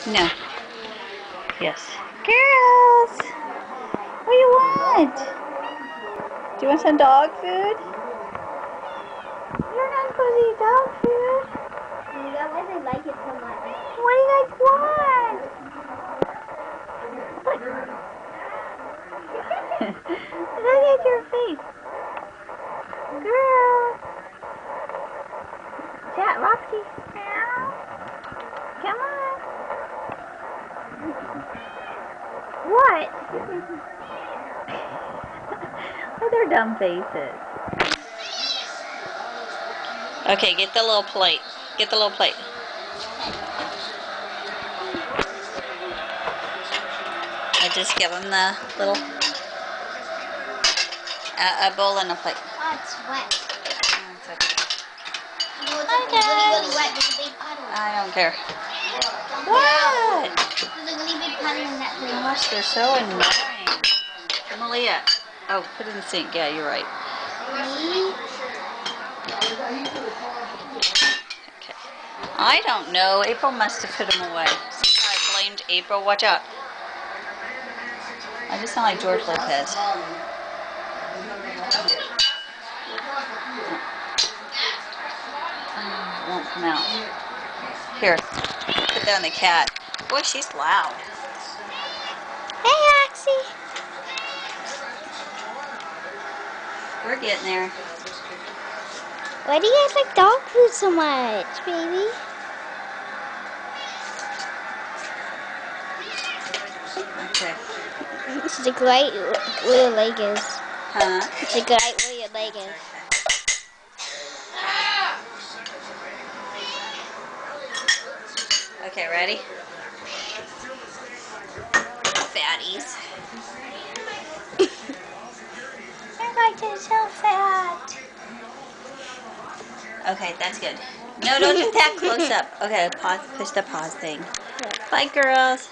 No. Yes. Girls! What do you want? Do you want some dog food? You're not supposed to eat dog food. Yeah, why do they like it so much? What do you guys want? Look at your face. Girl. Yeah, Roxy. Come on. What? Look at their dumb faces. Okay, get the little plate. Get the little plate. I just give them the little a bowl and a plate. Oh, it's wet. It's okay. Really wet. There's a big puddle. I don't care. What? There's a really big puddle in that thing. Gosh, they're so annoying. Malia. Oh, put it in the sink. Yeah, you're right. Okay. I don't know. April must have put them away. I blamed April. Watch out. I just sound like George Lopez. It won't come out. Here. Put that on the cat. Boy, she's loud. Hey, Roxy. We're getting there. Why do you guys like dog food so much, baby? Okay. It's a great where your leg is. Huh? It's a great where your leg is. Okay, ready? Fatties. You're going to be so fat. Okay, that's good. No, don't do that close up. Okay, pause. Push the pause thing. Bye, girls.